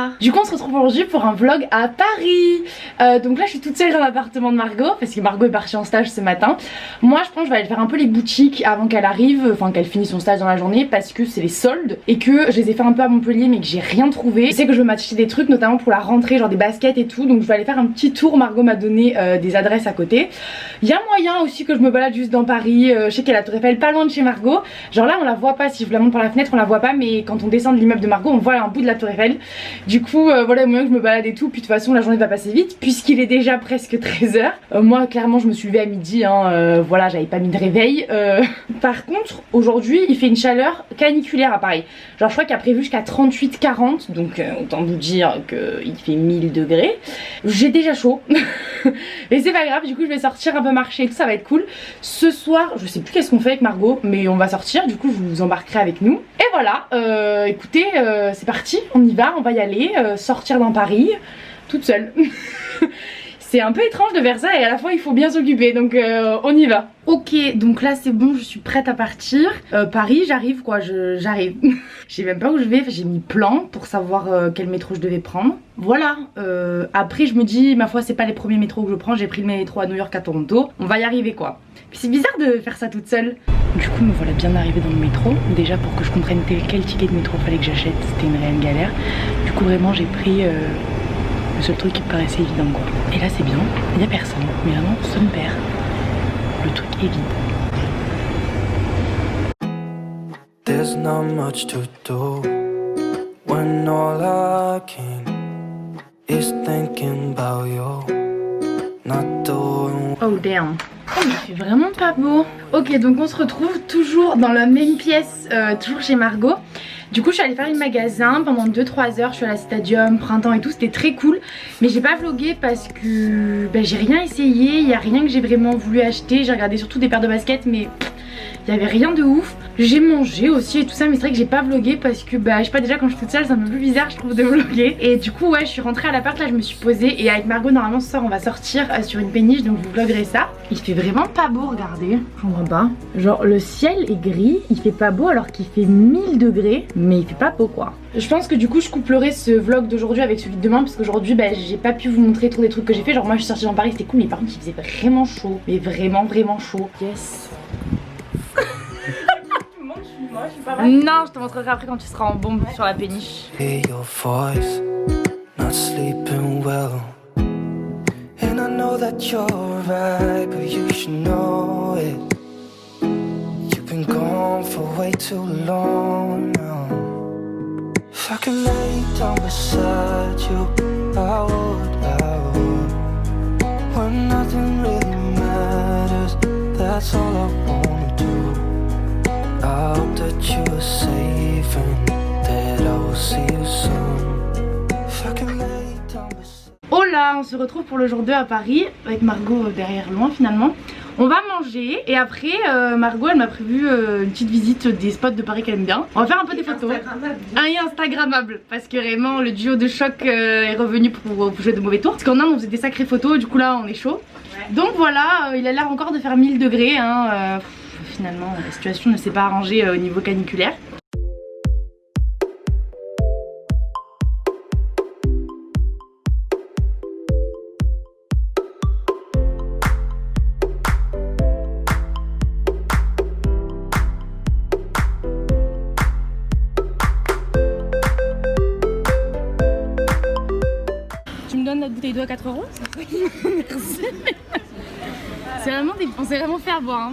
Hola. Du coup on se retrouve aujourd'hui pour un vlog à Paris. Donc là je suis toute seule dans l'appartement de Margot parce que Margot est partie en stage ce matin. Moi je pense que je vais aller faire un peu les boutiques avant qu'elle arrive, enfin qu'elle finisse son stage dans la journée, parce que c'est les soldes et que je les ai fait un peu à Montpellier mais que j'ai rien trouvé. Je sais que je veux m'acheter des trucs notamment pour la rentrée, genre des baskets et tout, donc je vais aller faire un petit tour. Margot m'a donné des adresses à côté. Il y a moyen aussi que je me balade juste dans Paris. Je sais qu'il y a la Tour Eiffel pas loin de chez Margot. Genre là on la voit pas, si je vous la montre par la fenêtre on la voit pas, mais quand on descend de l'immeuble de Margot on voit un bout de la Tour Eiffel. Du coup voilà, il y a moyen que je me balade et tout. Puis de toute façon la journée va passer vite puisqu'il est déjà presque 13h. Moi clairement je me suis levée à midi hein, voilà, j'avais pas mis de réveil. Par contre aujourd'hui il fait une chaleur caniculaire à Paris. Genre je crois qu'il a prévu jusqu'à 38-40, donc autant vous dire qu'il fait 1000 degrés. J'ai déjà chaud et c'est pas grave, du coup je vais sortir un peu marcher et tout, ça va être cool. Ce soir je sais plus qu'est-ce qu'on fait avec Margot, mais on va sortir, du coup je vous embarquerai avec nous. Et voilà, écoutez, c'est parti, on y va, on va y aller, sortir dans Paris toute seule. C'est un peu étrange de faire ça et à la fois il faut bien s'occuper, donc on y va. Ok, donc là c'est bon, je suis prête à partir. Paris, j'arrive quoi, j'arrive. Je sais même pas où je vais, j'ai mis plan pour savoir quel métro je devais prendre. Voilà, après je me dis, ma foi c'est pas les premiers métros que je prends, j'ai pris le métro à New York, à Toronto. On va y arriver quoi. Puis c'est bizarre de faire ça toute seule. Du coup me voilà bien arrivée dans le métro. Déjà pour que je comprenne quel ticket de métro fallait que j'achète, c'était une réelle galère. Du coup vraiment j'ai pris... le seul truc qui me paraissait évident quoi. Et là c'est bien, il n'y a personne, mais vraiment son père. Le truc est vide. There's not much to do when all I can is thinking about you. Not doing... Oh damn. Oh mais il fait vraiment pas beau. Ok, donc on se retrouve toujours dans la même pièce, toujours chez Margot. Du coup je suis allée faire le magasin pendant 2-3 heures, je suis à la Stadium, printemps et tout, c'était très cool. Mais j'ai pas vlogué parce que j'ai rien essayé, il y a rien que j'ai vraiment voulu acheter. J'ai regardé surtout des paires de baskets mais il y avait rien de ouf. J'ai mangé aussi et tout ça, mais c'est vrai que j'ai pas vlogué parce que je sais pas, déjà quand je suis toute seule c'est un peu plus bizarre je trouve de vloguer. Et du coup ouais, je suis rentrée à l'appart, là je me suis posée et avec Margot normalement ce soir on va sortir sur une péniche, donc je vous vloguerai ça. Il fait vraiment pas beau, regardez, je comprends pas. Genre le ciel est gris, il fait pas beau alors qu'il fait 1000 degrés, mais il fait pas beau quoi. Je pense que du coup je couplerai ce vlog d'aujourd'hui avec celui de demain parce qu'aujourd'hui j'ai pas pu vous montrer tous les trucs que j'ai fait. Genre moi je suis sortie dans Paris, c'était cool, mais par contre il faisait vraiment chaud, mais vraiment chaud. Yes. Non, je te montrerai après quand tu seras en bombe sur la péniche. Hear your voice, not sleeping well. And I know that you're right, but you should know it. You've been gone for way too long now. If I could lay down beside you, I would. When nothing really matters, that's all I wanna do. I hope that you are safe and that I will see you soon. If I can lay down beside... Oh là, on se retrouve pour le jour 2 à Paris avec Margot derrière loin finalement. On va manger et après Margot elle m'a prévu une petite visite des spots de Paris qu'elle aime bien. On va faire un peu des photos. Un Instagrammable parce que vraiment le duo de choc est revenu pour jouer de mauvais tours. Parce qu'en Inde on faisait des sacrées photos, du coup là on est chaud. Ouais. Donc voilà, il a l'air encore de faire 1000 degrés hein, finalement la situation ne s'est pas arrangée au niveau caniculaire. Tu me donnes notre bouteille d'eau à 4 €? Merci. C'est vraiment on s'est vraiment fait avoir hein.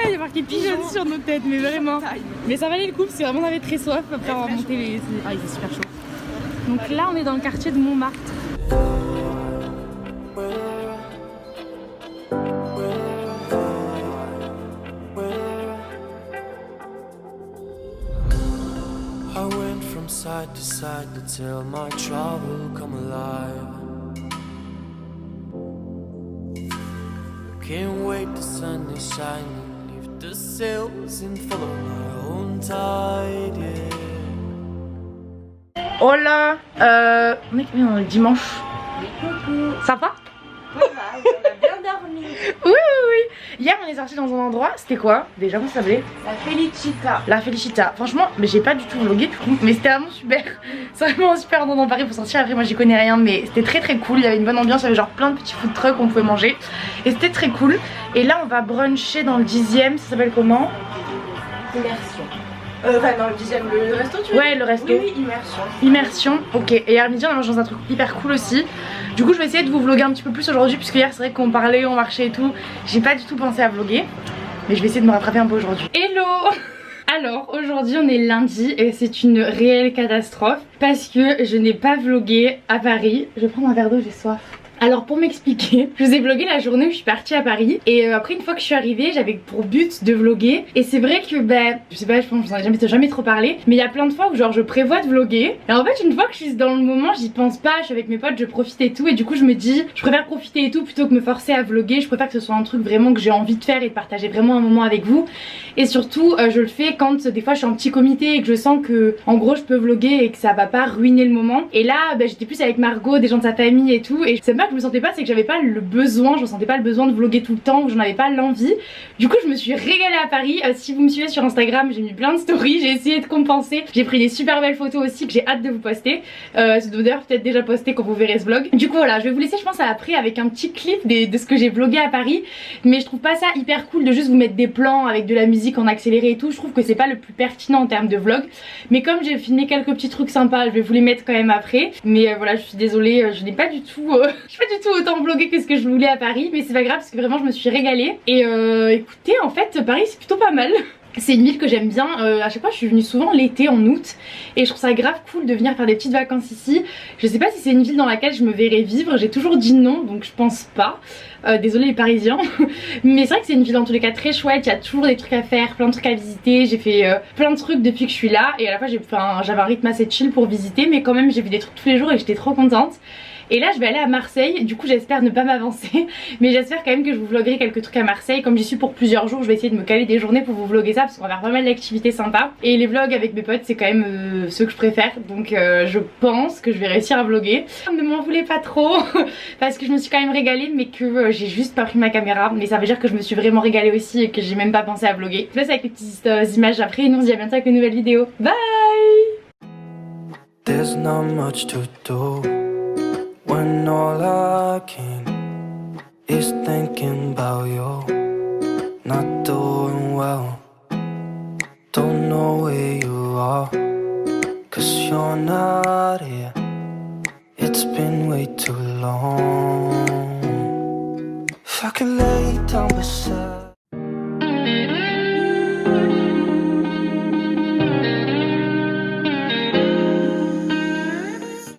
Il y a marqué pigeon sur nos têtes, mais vraiment. Mais ça valait le coup parce que vraiment on avait très soif après avoir monté les... Ah il est super chaud. Donc là on est dans le quartier de Montmartre. I went from side to side to tell my trouble come alive. Can't wait, the sun is shining, lift the sails and follow my own tide, yeah. Oh là, on est dimanche. Ça va? Ça va, on a bien dormi. Oui. Hier on est sorti dans un endroit, c'était quoi déjà, vous savez? La Felicita. La Felicita. Franchement, mais j'ai pas du tout vlogué du coup, mais c'était vraiment super. C'est vraiment super dans Paris pour sortir. Après moi j'y connais rien, mais c'était très cool. Il y avait une bonne ambiance, il y avait genre plein de petits food trucks qu'on pouvait manger et c'était très cool. Et là on va bruncher dans le 10e, ça s'appelle comment? Immersion. Enfin dans le 10e, le resto tu veux? Ouais, le resto. Oui, immersion. Immersion, ok. Et à midi on a mangé dans un truc hyper cool aussi. Du coup je vais essayer de vous vlogger un petit peu plus aujourd'hui, puisque hier c'est vrai qu'on parlait, on marchait et tout. J'ai pas du tout pensé à vlogger, mais je vais essayer de me rattraper un peu aujourd'hui. Hello. Alors aujourd'hui on est lundi et c'est une réelle catastrophe parce que je n'ai pas vlogué à Paris. Je vais prendre un verre d'eau, j'ai soif. Alors pour m'expliquer, je vous ai vlogué la journée où je suis partie à Paris et après une fois que je suis arrivée j'avais pour but de vlogger et c'est vrai que je sais pas, je pense que je vous en ai jamais trop parlé, mais il y a plein de fois où genre je prévois de vlogger et en fait une fois que je suis dans le moment j'y pense pas, je suis avec mes potes, je profite et tout et du coup je me dis je préfère profiter et tout plutôt que me forcer à vlogger. Je préfère que ce soit un truc vraiment que j'ai envie de faire et de partager vraiment un moment avec vous et surtout je le fais quand des fois je suis en petit comité et que je sens que en gros je peux vlogger et que ça va pas ruiner le moment. Et là j'étais plus avec Margot, des gens de sa famille et tout, et c'est pas que je me sentais pas, c'est que j'avais pas le besoin, je ressentais pas le besoin de vlogger tout le temps, ou j'en avais pas l'envie. Du coup je me suis régalée à Paris. Si vous me suivez sur Instagram, j'ai mis plein de stories, j'ai essayé de compenser, j'ai pris des super belles photos aussi que j'ai hâte de vous poster. C'est d'ailleurs peut-être déjà posté quand vous verrez ce vlog. Du coup voilà, je vais vous laisser je pense après avec un petit clip de ce que j'ai vlogué à Paris, mais je trouve pas ça hyper cool de juste vous mettre des plans avec de la musique en accéléré et tout. Je trouve que c'est pas le plus pertinent en termes de vlog, mais comme j'ai filmé quelques petits trucs sympas, je vais vous les mettre quand même après. Mais voilà, je suis désolée, je n'ai pas du tout je suis pas du tout autant vlogué que ce que je voulais à Paris, mais c'est pas grave parce que vraiment je me suis régalée. Et écoutez, en fait Paris c'est plutôt pas mal. C'est une ville que j'aime bien, à chaque fois je suis venue souvent l'été en août et je trouve ça grave cool de venir faire des petites vacances ici. Je sais pas si c'est une ville dans laquelle je me verrais vivre, j'ai toujours dit non donc je pense pas. Désolée les Parisiens mais c'est vrai que c'est une ville en tous les cas très chouette, il y a toujours des trucs à faire, plein de trucs à visiter. J'ai fait plein de trucs depuis que je suis là et à la fois j'avais un rythme assez chill pour visiter, mais quand même j'ai vu des trucs tous les jours et j'étais trop contente. Et là je vais aller à Marseille, du coup j'espère ne pas m'avancer, mais j'espère quand même que je vous vloguerai quelques trucs à Marseille. Comme j'y suis pour plusieurs jours, je vais essayer de me caler des journées pour vous vlogger ça, parce qu'on va faire pas mal d'activités sympas. Et les vlogs avec mes potes c'est quand même ceux que je préfère, donc je pense que je vais réussir à vlogger. Ne m'en voulez pas trop parce que je me suis quand même régalée, mais que j'ai juste pas pris ma caméra. Mais ça veut dire que je me suis vraiment régalée aussi et que j'ai même pas pensé à vlogger. Je vous laisse avec les petites images après et nous on se dit à bientôt avec une nouvelle vidéo. Bye. There's not much to do when all I can is thinking about you. Not doing well, don't know where you are, 'cause you're not here. It's been way too long. If I could lay down beside